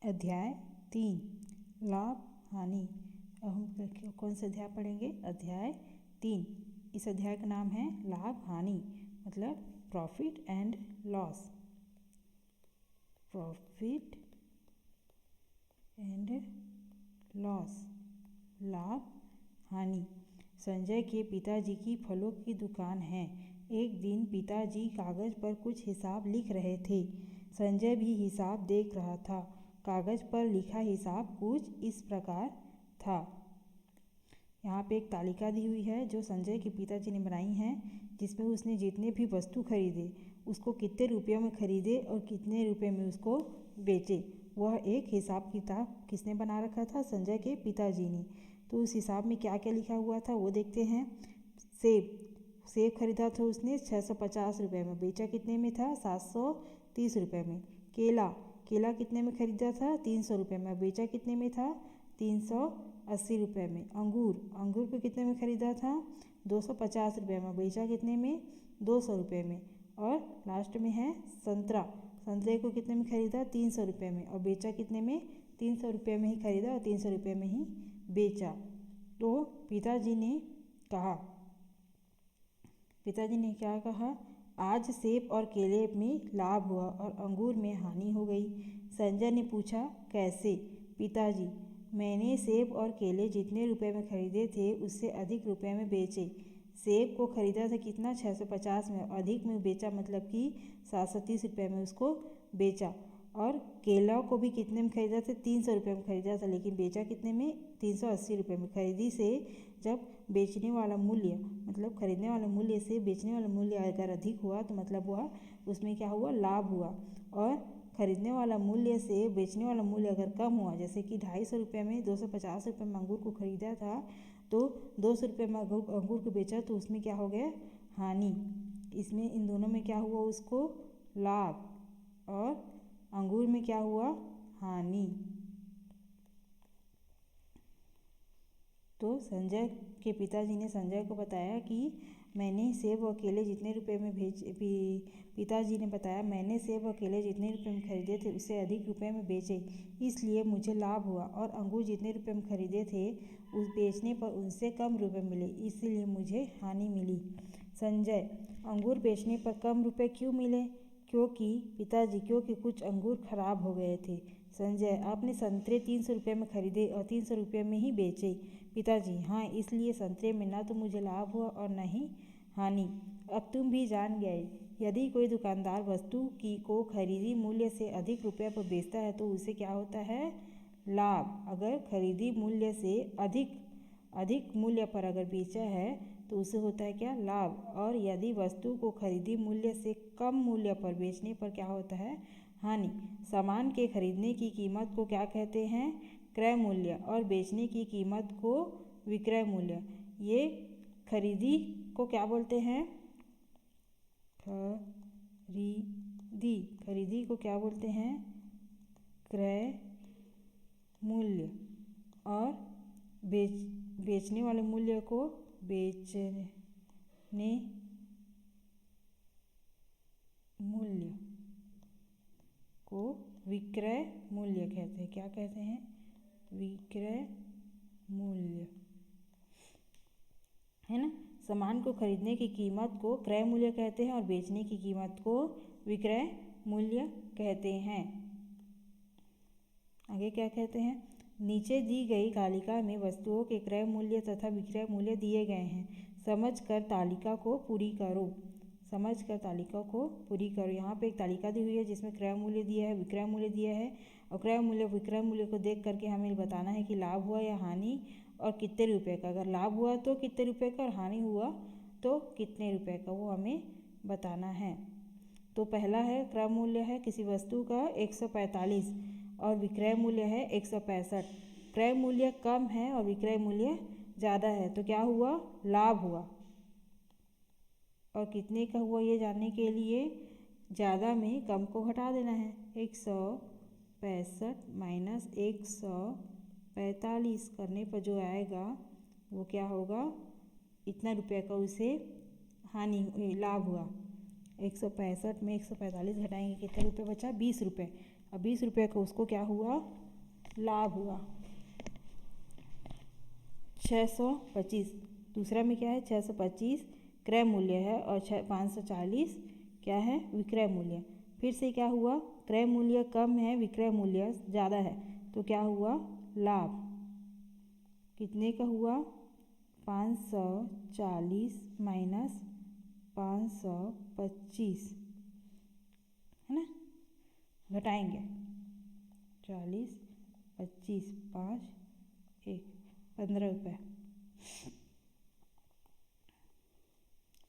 अध्याय 3 लाभ हानि। अब हम कौन सा अध्याय पढ़ेंगे? अध्याय 3। इस अध्याय का नाम है लाभ हानि, मतलब profit and loss. Profit and loss, लाभ हानि। संजय के पिताजी की फलों की दुकान है। एक दिन पिताजी कागज पर कुछ हिसाब लिख रहे थे। संजय भी हिसाब देख रहा था। कागज पर लिखा हिसाब कुछ इस प्रकार था। यहाँ पे एक तालिका दी हुई है जो संजय के पिताजी ने बनाई है, जिसमें उसने जितने भी वस्तु खरीदे उसको कितने रुपयों में खरीदे और कितने रुपए में उसको बेचे, वह एक हिसाब किताब किसने बना रखा था? संजय के पिताजी ने। तो उस हिसाब में क्या क्या लिखा हुआ था वो देखते हैं। सेब खरीदा था उसने 650 रुपये में, बेचा कितने में था? 730 रुपये में। केला कितने में खरीदा था? 300 रुपये में, बेचा कितने में था? 380 रुपये में। अंगूर को कितने में खरीदा था? 250 रुपये में, बेचा कितने में? 200 रुपये में। और लास्ट में है संतरे को कितने में खरीदा? 300 रुपये में, और बेचा कितने में? 300 रुपये में ही खरीदा और 300 रुपये में ही बेचा। तो पिताजी ने क्या कहा? आज सेब और केले में लाभ हुआ और अंगूर में हानि हो गई। संजय ने पूछा, कैसे? पिताजी, मैंने सेब और केले जितने रुपए में खरीदे थे उससे अधिक रुपए में बेचे। सेब को खरीदा था कितना? 650 में, अधिक में बेचा मतलब कि 730 रुपये में उसको बेचा। और केला को भी कितने में खरीदा था? 300 रुपये में खरीदा था, लेकिन बेचा कितने में? 380 रुपये में। खरीदी से जब बेचने वाला मूल्य मतलब खरीदने वाले मूल्य से बेचने वाला मूल्य अगर अधिक हुआ तो मतलब वह उसमें क्या हुआ? लाभ हुआ। और खरीदने वाला मूल्य से बेचने वाला मूल्य अगर कम हुआ, जैसे कि 250 रुपये में 250 रुपये में अंगूर को खरीदा था तो 200 रुपये में अंगूर को बेचा, तो उसमें क्या हो गया? हानि। इसमें इन दोनों में क्या हुआ? उसको लाभ, और अंगूर में क्या हुआ? हानि। तो संजय के पिताजी ने संजय को बताया कि मैंने सेब और केले जितने रुपए में पिताजी ने बताया, मैंने सेब और केले जितने रुपए में खरीदे थे उससे अधिक रुपए में बेचे, इसलिए मुझे लाभ हुआ। और अंगूर जितने रुपए में खरीदे थे उस बेचने पर उनसे कम रुपए मिले, इसलिए मुझे हानि मिली। संजय, अंगूर बेचने पर कम रुपए क्यों मिले? पिताजी, क्योंकि कुछ अंगूर खराब हो गए थे। संजय, आपने संतरे 300 रुपये में खरीदे और 300 रुपये में ही बेचे। पिताजी, हाँ, इसलिए संतरे में ना तो मुझे लाभ हुआ और न ही हानि। अब तुम भी जान गए, यदि कोई दुकानदार वस्तु को खरीदी मूल्य से अधिक रुपये पर बेचता है तो उसे क्या होता है? लाभ। अगर खरीदी मूल्य से अधिक मूल्य पर अगर बेचा है तो उसे होता है क्या? लाभ। और यदि वस्तु को खरीदी मूल्य से कम मूल्य पर बेचने पर क्या होता है? हानि। सामान के खरीदने की कीमत को क्या कहते हैं? क्रय मूल्य, और बेचने की कीमत को विक्रय मूल्य। ये खरीदी को क्या बोलते हैं? खरीदी को क्या बोलते हैं? क्रय मूल्य। और बेचने वाले मूल्य को बेचने मूल्य को विक्रय मूल्य कहते हैं। क्या कहते हैं? विक्रय मूल्य, है ना। सामान को खरीदने की कीमत को क्रय मूल्य कहते हैं और बेचने की कीमत को विक्रय मूल्य कहते हैं। आगे क्या कहते हैं? नीचे दी गई तालिका में वस्तुओं के क्रय मूल्य तथा विक्रय मूल्य दिए गए हैं। समझकर तालिका को पूरी करो। यहाँ पे एक तालिका दी हुई है जिसमें क्रय मूल्य दिया है, विक्रय मूल्य दिया है, और क्रय मूल्य विक्रय मूल्य को देख करके हमें बताना है कि लाभ हुआ या हानि, और कितने रुपए का। अगर लाभ हुआ तो कितने रुपए का और हानि हुआ तो कितने रुपए का, वो हमें बताना है। तो पहला है क्रय मूल्य है किसी वस्तु का 145 और विक्रय मूल्य है 165। क्रय मूल्य कम है और विक्रय मूल्य ज़्यादा है तो क्या हुआ? लाभ हुआ। और कितने का हुआ ये जानने के लिए ज़्यादा में कम को घटा देना है। 165 माइनस 145 करने पर जो आएगा वो क्या होगा? इतना रुपये का उसे लाभ हुआ। 165 में 145 घटाएंगे, कितने रुपये बचा? 20 रुपये। और 20 रुपये का उसको क्या हुआ, लाभ हुआ। 625, दूसरा में क्या है, 625 क्रय मूल्य है और 540 क्या है, विक्रय मूल्य। फिर से क्या हुआ, क्रय मूल्य कम है, विक्रय मूल्य ज़्यादा है, तो क्या हुआ, लाभ। कितने का हुआ, 540 माइनस 525 है ना, घटाएंगे 40 25 5 1 15 रुपये।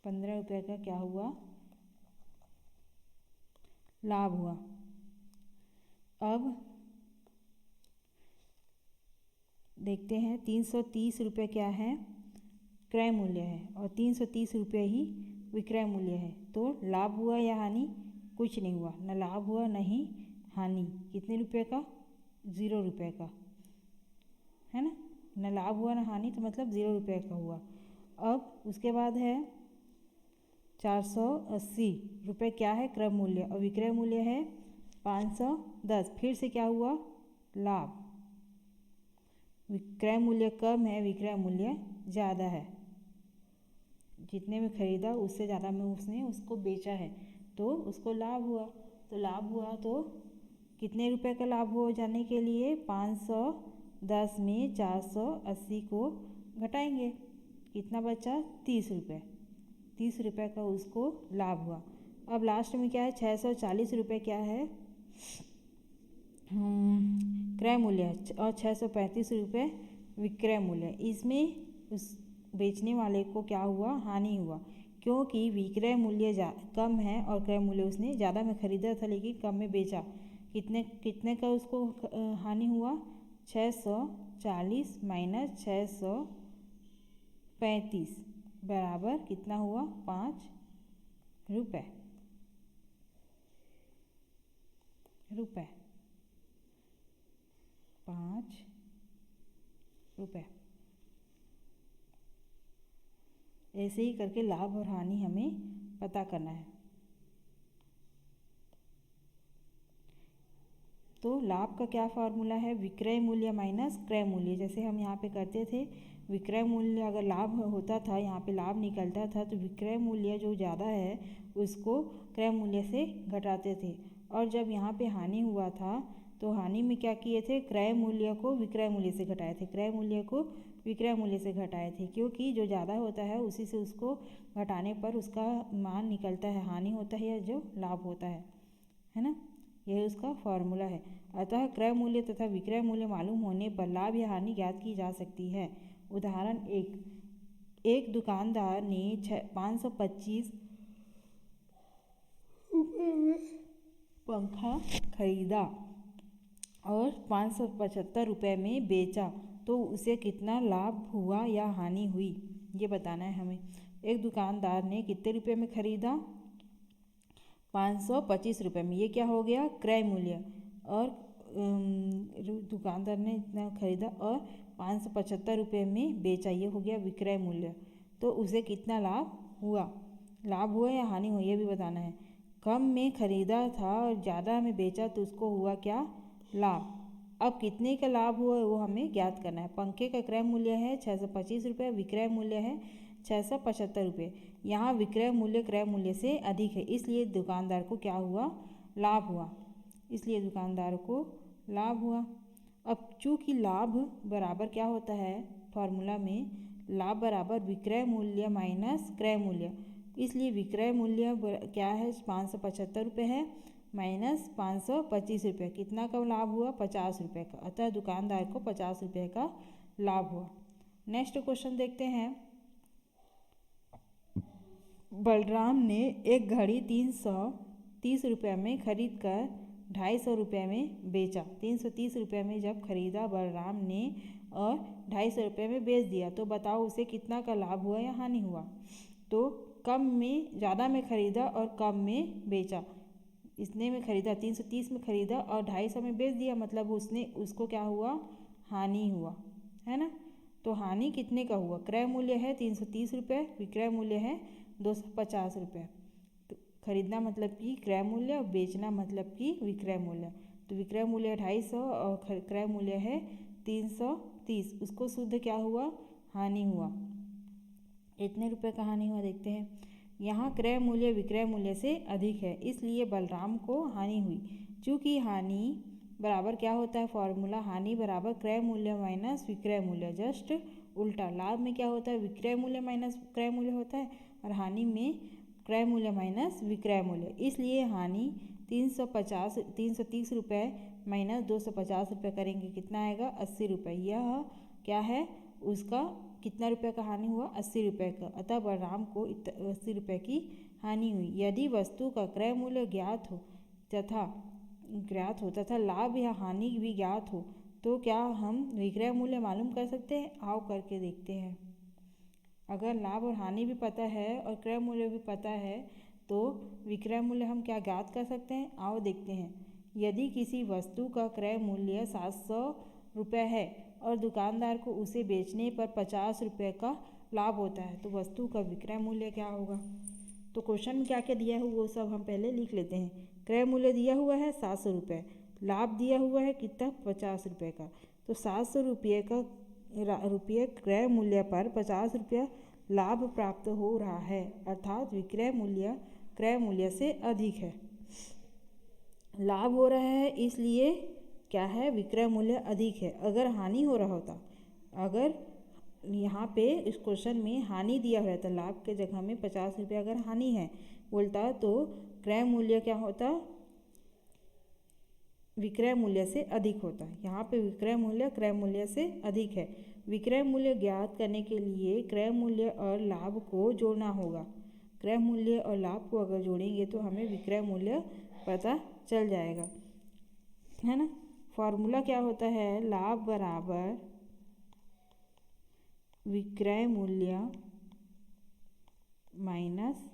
15 रुपये का क्या हुआ, लाभ हुआ। अब देखते हैं 330 रुपये क्या है, क्रय मूल्य है और 330 रुपये ही विक्रय मूल्य है। तो लाभ हुआ या हानि, कुछ नहीं हुआ, न लाभ हुआ न ही हानि। कितने रुपये का, 0 रुपये का, है ना, न लाभ हुआ न हानि, तो मतलब 0 रुपये का हुआ। अब उसके बाद है 480 रुपये क्या है, क्रय मूल्य और विक्रय मूल्य है 510। फिर से क्या हुआ, लाभ। विक्रय मूल्य कम है, विक्रय मूल्य ज़्यादा है। जितने में खरीदा उससे ज़्यादा में उसने उसको बेचा है, तो उसको लाभ हुआ। तो लाभ हुआ तो कितने रुपए का लाभ हो जाने के लिए, 510 में 480 को घटाएंगे, कितना बचा, 30 रुपये। 30 रुपये का उसको लाभ हुआ। अब लास्ट में क्या है, 640 रुपये क्या है, क्रय मूल्य और 635 रुपये विक्रय मूल्य। इसमें उस बेचने वाले को क्या हुआ, हानि हुआ, क्योंकि विक्रय मूल्य कम है और क्रय मूल्य उसने ज़्यादा में खरीदा था लेकिन कम में बेचा। कितने कितने का उसको हानि हुआ, 640 माइनस 635 बराबर कितना हुआ, 5 रुपये। 5 रुपये। ऐसे ही करके लाभ और हानि हमें पता करना है। तो लाभ का क्या फार्मूला है, विक्रय मूल्य माइनस क्रय मूल्य। जैसे हम यहाँ पे करते थे, विक्रय मूल्य अगर लाभ होता था, यहाँ पे लाभ निकलता था, तो विक्रय मूल्य जो ज़्यादा है उसको क्रय मूल्य से घटाते थे। और जब यहाँ पे हानि हुआ था तो हानि में क्या किए थे, क्रय मूल्य को विक्रय मूल्य से घटाए थे, क्रय मूल्य को विक्रय मूल्य से घटाए थे, क्योंकि जो ज़्यादा होता है उसी से उसको घटाने पर उसका मान निकलता है, हानि होता है या जो लाभ होता है ना, यह उसका फॉर्मूला है। अतः क्रय मूल्य तथा विक्रय मूल्य मालूम होने पर लाभ या हानि ज्ञात की जा सकती है। उदाहरण एक दुकानदार ने 525 पंखा खरीदा और 575 रुपये में बेचा, तो उसे कितना लाभ हुआ या हानि हुई, ये बताना है हमें। एक दुकानदार ने कितने रुपये में खरीदा, 525 रुपये में, ये क्या हो गया, क्रय मूल्य। और दुकानदार ने इतना खरीदा और 575 रुपये में बेचा, ये हो गया विक्रय मूल्य। तो उसे कितना लाभ हुआ, लाभ हुआ या हानि हुई, ये भी बताना है। कम में खरीदा था और ज़्यादा में बेचा तो उसको हुआ क्या, लाभ। अब कितने का लाभ हुआ वो हमें ज्ञात करना है। पंखे का क्रय मूल्य है 625 रुपये, विक्रय मूल्य है 675 रुपये। यहाँ विक्रय मूल्य क्रय मूल्य से अधिक है, इसलिए दुकानदार को क्या हुआ, लाभ हुआ, इसलिए दुकानदार को लाभ हुआ। अब चूँकि लाभ बराबर क्या होता है, फॉर्मूला में लाभ बराबर विक्रय मूल्य माइनस क्रय मूल्य, इसलिए विक्रय मूल्य क्या है, 575 रुपये है माइनस 525 रुपये, कितना का लाभ हुआ, 50 रुपये का। अतः दुकानदार को 50 रुपये का लाभ हुआ। नेक्स्ट क्वेश्चन देखते हैं। बलराम ने एक घड़ी 330 रुपये में खरीद कर 250 रुपये में बेचा। 330 रुपये में जब खरीदा बलराम ने और 250 रुपये में बेच दिया, तो बताओ उसे कितना का लाभ हुआ या हानि हुआ। तो कम में ज़्यादा में खरीदा और कम में बेचा, इसने में खरीदा 330 में खरीदा और 250 में बेच दिया, मतलब उसको क्या हुआ, हानि हुआ, है ना। तो हानि कितने का हुआ, क्रय मूल्य है 330 रुपये, विक्रय मूल्य है 250 रुपये। तो खरीदना मतलब कि क्रय मूल्य और बेचना मतलब कि विक्रय मूल्य। तो विक्रय मूल्य 250 और क्रय मूल्य है 330। उसको शुद्ध क्या हुआ, हानि हुआ। इतने रुपए का हानि हुआ, देखते हैं। यहाँ क्रय मूल्य विक्रय मूल्य से अधिक है, इसलिए बलराम को हानि हुई। चूँकि हानि बराबर क्या होता है, फॉर्मूला हानि बराबर क्रय मूल्य माइनस विक्रय मूल्य, जस्ट उल्टा। लाभ में क्या होता है, विक्रय मूल्य माइनस क्रय मूल्य होता है, और हानि में क्रय मूल्य माइनस विक्रय मूल्य। इसलिए हानि 330 रुपये माइनस 250 रुपये करेंगे, कितना आएगा, 80 रुपये। यह क्या है, उसका कितना रुपये का हानि हुआ, 80 रुपये का। अतः बलराम को 80 रुपये की हानि हुई। यदि वस्तु का क्रय मूल्य ज्ञात हो तथा लाभ या हानि भी ज्ञात हो तो क्या हम विक्रय मूल्य मालूम कर सकते हैं? आओ करके देखते हैं। अगर लाभ और हानि भी पता है और क्रय मूल्य भी पता है तो विक्रय मूल्य हम क्या ज्ञात कर सकते हैं? आओ देखते हैं। यदि किसी वस्तु का क्रय मूल्य 700 रुपये है और दुकानदार को उसे बेचने पर 50 रुपये का लाभ होता है तो वस्तु का विक्रय मूल्य क्या होगा? तो क्वेश्चन में क्या क्या दिया है वो सब हम पहले लिख लेते हैं। क्रय मूल्य दिया हुआ है 700 रुपये, लाभ दिया हुआ है कितना, 50 रुपये का। तो 700 रुपये क्रय मूल्य पर 50 रुपये लाभ प्राप्त हो रहा है, अर्थात विक्रय मूल्य क्रय मूल्य से अधिक है। लाभ हो रहा है इसलिए क्या है, विक्रय मूल्य अधिक है। अगर हानि हो रहा होता, अगर यहाँ पे इस क्वेश्चन में हानि दिया हुआ था, लाभ के जगह में 50 रुपये अगर हानि है बोलता तो क्रय मूल्य क्या होता, विक्रय मूल्य से अधिक होता है। यहाँ पे विक्रय मूल्य क्रय मूल्य से अधिक है। विक्रय मूल्य ज्ञात करने के लिए क्रय मूल्य और लाभ को जोड़ना होगा। क्रय मूल्य और लाभ को अगर जोड़ेंगे तो हमें विक्रय मूल्य पता चल जाएगा, है ना। फॉर्मूला क्या होता है, लाभ बराबर विक्रय मूल्य माइनस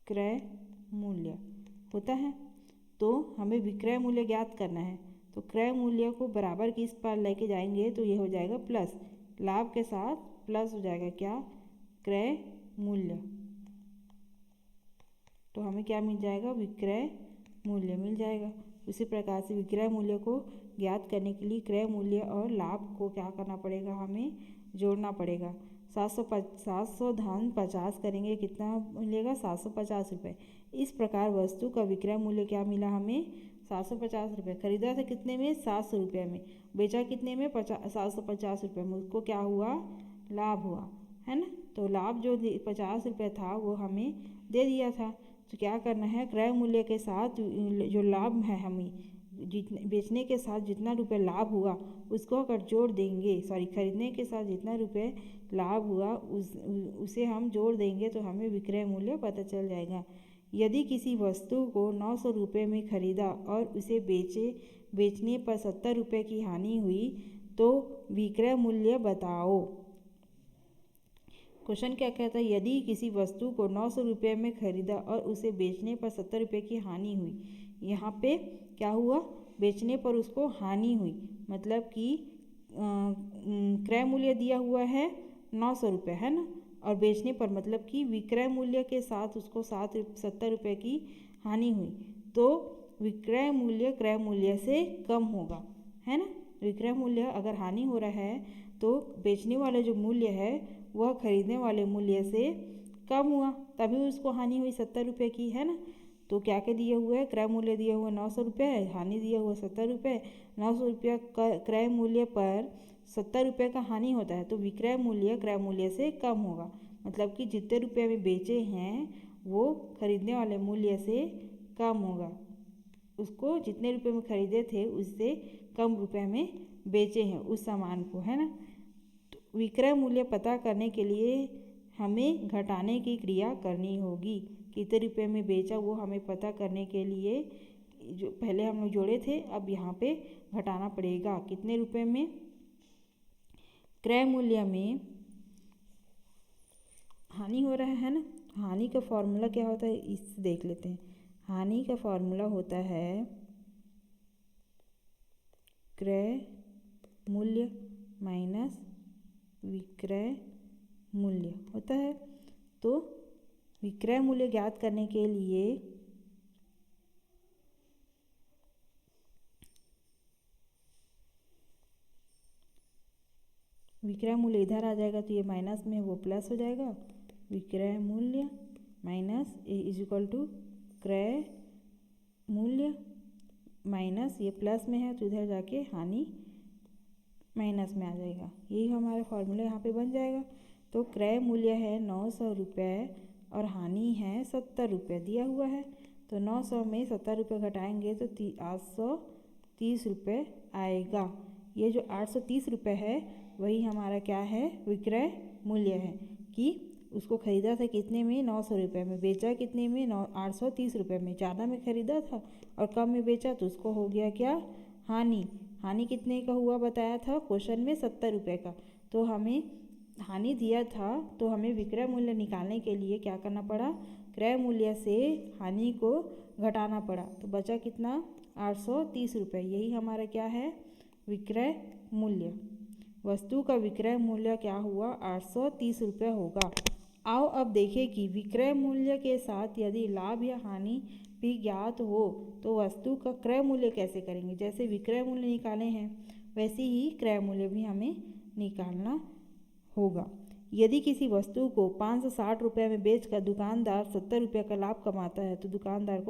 क्रय मूल्य होता है। तो हमें विक्रय मूल्य ज्ञात करना है तो क्रय मूल्य को बराबर किस पर लेके जाएंगे तो ये हो जाएगा प्लस, लाभ के साथ प्लस हो जाएगा क्या, क्रय मूल्य। तो हमें क्या मिल जाएगा, विक्रय मूल्य मिल जाएगा। उसी प्रकार से विक्रय मूल्य को ज्ञात करने के लिए क्रय मूल्य और लाभ को क्या करना पड़ेगा, हमें जोड़ना पड़ेगा। 700 धन 50 करेंगे कितना मिलेगा, 750 रुपये। इस प्रकार वस्तु का विक्रय मूल्य क्या मिला हमें, 750 रुपये। खरीदा था कितने में, 700 रुपये में। बेचा कितने में, 750 रुपये में। उसको क्या हुआ, लाभ हुआ, है ना। तो लाभ जो 50 रुपये था वो हमें दे दिया था। तो क्या करना है, क्रय मूल्य के साथ जो लाभ है हमें जितने बेचने के साथ जितना रुपये लाभ हुआ उसको अगर जोड़ देंगे, खरीदने के साथ जितना रुपये लाभ हुआ उसे हम जोड़ देंगे तो हमें विक्रय मूल्य पता चल जाएगा। यदि किसी वस्तु को 900 रुपये में खरीदा और उसे बेचने पर 70 रुपये की हानि हुई तो विक्रय मूल्य बताओ। क्वेश्चन क्या कहता है, यदि किसी वस्तु को 900 रुपये में खरीदा और उसे बेचने पर 70 रुपये की हानि हुई। यहाँ पे क्या हुआ, बेचने पर उसको हानि हुई, मतलब कि क्रय मूल्य दिया हुआ है 900 रुपये, है ना, और बेचने पर मतलब कि विक्रय मूल्य के साथ उसको 70 रुपये की हानि हुई तो विक्रय मूल्य क्रय मूल्य से कम होगा, है ना। विक्रय मूल्य अगर हानि हो रहा है तो बेचने वाला जो मूल्य है वह खरीदने वाले मूल्य से कम हुआ, तभी उसको हानि हुई 70 रुपये की, है ना। तो क्या क्या दिए हुए हैं, क्रय मूल्य दिया हुआ 900 रुपये, हानि दिया हुआ 70 रुपये। 900 रुपये क्रय मूल्य पर 70 रुपये का हानि होता है तो विक्रय मूल्य क्रय मूल्य से कम होगा, मतलब कि जितने रुपये में बेचे हैं वो खरीदने वाले मूल्य से कम होगा। उसको जितने रुपये में खरीदे थे उससे कम रुपये में बेचे हैं उस सामान को, है ना। तो विक्रय मूल्य पता करने के लिए हमें घटाने की क्रिया करनी होगी। कितने रुपये में बेचा वो हमें पता करने के लिए जो पहले हम लोग जोड़े थे अब यहाँ पे घटाना पड़ेगा। कितने रुपये में, क्रय मूल्य में हानि हो रहा है ना। हानि का फॉर्मूला क्या होता है इस देख लेते हैं। हानि का फॉर्मूला होता है क्रय मूल्य माइनस विक्रय मूल्य होता है। तो विक्रय मूल्य ज्ञात करने के लिए विक्रय मूल्य इधर आ जाएगा तो ये माइनस में वो प्लस हो जाएगा। विक्रय मूल्य minus A is equal to क्रय मूल्य माइनस ये प्लस में है तो इधर जाके हानि माइनस में आ जाएगा। यही हमारा फॉर्मूला यहाँ पे बन जाएगा। तो क्रय मूल्य है 900 रुपये और हानि है 70 रुपये दिया हुआ है। तो 900 में 70 रुपये घटाएंगे तो 830 रुपये आएगा। ये जो 830 रुपये है वही हमारा क्या है, विक्रय मूल्य है कि उसको ख़रीदा था कितने में, 900 रुपये में, बेचा कितने में, 830 रुपये में। ज़्यादा में ख़रीदा था और कम में बेचा तो उसको हो गया क्या, हानि। हानि कितने का हुआ बताया था क्वेश्चन में, 70 रुपये का। तो हमें हानि दिया था तो हमें विक्रय मूल्य निकालने के लिए क्या करना पड़ा, क्रय मूल्य से हानि को घटाना पड़ा। तो बचा कितना, 830 रुपये। यही हमारा क्या है, विक्रय मूल्य। वस्तु का विक्रय मूल्य क्या हुआ, 830 रुपये होगा। आओ अब देखें कि विक्रय मूल्य के साथ यदि लाभ या हानि भी ज्ञात हो तो वस्तु का क्रय मूल्य कैसे करेंगे। जैसे विक्रय मूल्य निकाले हैं वैसे ही क्रय मूल्य भी हमें निकालना होगा। यदि किसी वस्तु को 560 रुपये में बेचकर दुकानदार 70 रुपये का लाभ कमाता है तो दुकानदार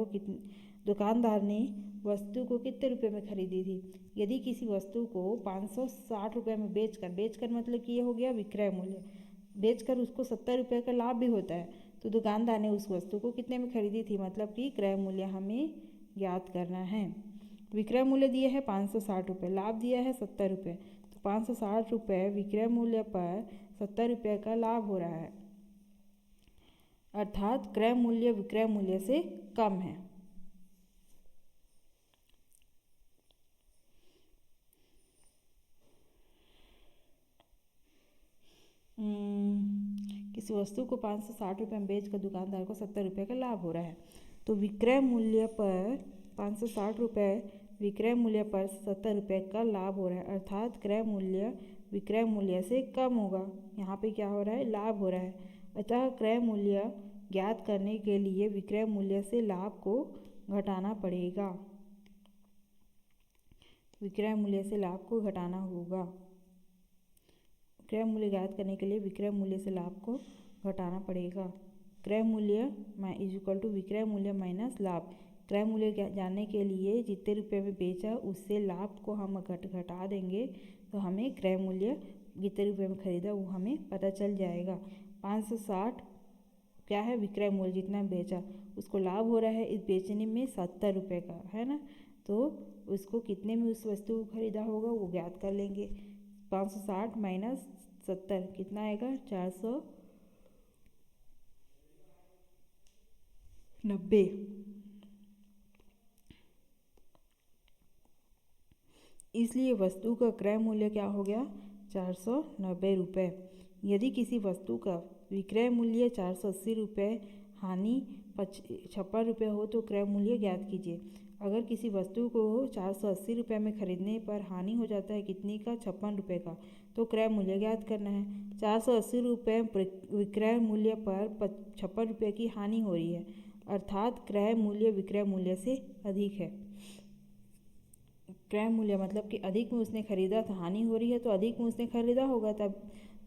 ने वस्तु को कितने रुपये में खरीदी थी। यदि किसी वस्तु को 560 रुपये में बेचकर मतलब कि ये हो गया विक्रय मूल्य, बेचकर उसको 70 रुपये का लाभ भी होता है तो दुकानदार ने उस वस्तु को कितने में खरीदी थी, मतलब कि क्रय मूल्य हमें ज्ञात करना है। विक्रय मूल्य दिए है 560 रुपये, लाभ दिया है 70 रुपये। तो 560 रुपये विक्रय मूल्य पर 70 रुपये का लाभ हो रहा है, अर्थात क्रय मूल्य विक्रय मूल्य से कम है। किसी वस्तु को 560 रुपये में बेचकर दुकानदार को 70 रुपये का लाभ हो रहा है तो विक्रय मूल्य पर 560 रुपये विक्रय मूल्य पर 70 रुपये का लाभ हो रहा है, अर्थात क्रय मूल्य विक्रय मूल्य से कम होगा। यहाँ पे क्या हो रहा है, लाभ हो रहा है। अतः क्रय मूल्य ज्ञात करने के लिए विक्रय मूल्य से लाभ को घटाना पड़ेगा। विक्रय मूल्य से लाभ को घटाना होगा। क्रय मूल्य ज्ञात करने के लिए विक्रय मूल्य से लाभ को घटाना पड़ेगा। क्रय मूल्य इज इक्वल टू विक्रय मूल्य माइनस लाभ। क्रय मूल्य जानने के लिए जितने रुपये में बेचा उससे लाभ को हम घटा देंगे तो हमें क्रय मूल्य जितने रुपये में खरीदा वो हमें पता चल जाएगा। 560 क्या है, विक्रय मूल्य जितना बेचा, उसको लाभ हो रहा है इस बेचने में 70 रुपये का, है ना। तो उसको कितने में उस वस्तु को खरीदा होगा वो ज्ञात कर लेंगे। 560 माइनस 70 कितना आएगा, 490। इसलिए वस्तु का क्रय मूल्य क्या हो गया, 490 रुपये। यदि किसी वस्तु का विक्रय मूल्य 480 रुपये, हानि 56 रुपये हो तो क्रय मूल्य ज्ञात कीजिए। अगर किसी वस्तु को 480 रुपये में खरीदने पर हानि हो जाता है कितने का, 56 रुपये का, तो क्रय मूल्य ज्ञात करना है। 480 रुपये विक्रय मूल्य पर 56 रुपये की हानि हो रही है, अर्थात क्रय मूल्य विक्रय मूल्य से अधिक है। क्रय मूल्य मतलब कि अधिक में उसने खरीदा था, हानि हो रही है तो अधिक में उसने खरीदा होगा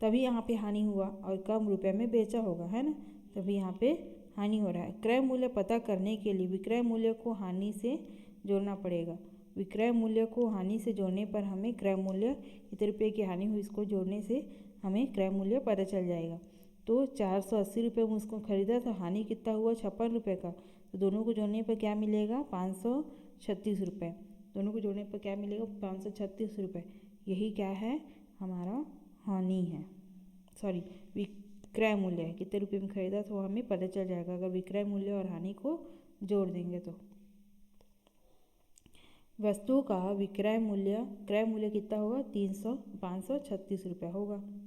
तभी यहाँ पे हानि हुआ, और कम रुपए में बेचा होगा, है ना, तभी यहाँ पे हानि हो रहा है। क्रय मूल्य पता करने के लिए विक्रय मूल्य को हानि से जोड़ना पड़ेगा। विक्रय मूल्य को हानि से जोड़ने पर हमें क्रय मूल्य कितने रुपये की हानि हुई इसको जोड़ने से हमें क्रय मूल्य पता चल जाएगा। तो 480 रुपये में उसको खरीदा था, हानि कितना हुआ, 56 रुपये का, तो दोनों को जोड़ने पर क्या मिलेगा, 536 रुपये। दोनों को जोड़ने पर क्या मिलेगा, 536 रुपये। यही क्या है, हमारा हानि है, सॉरी विक्रय मूल्य है। कितने रुपये में खरीदा तो हमें पता चल जाएगा अगर विक्रय मूल्य और हानि को जोड़ देंगे तो। वस्तु का विक्रय मूल्य क्रय मूल्य कितना होगा, 536 रुपये होगा।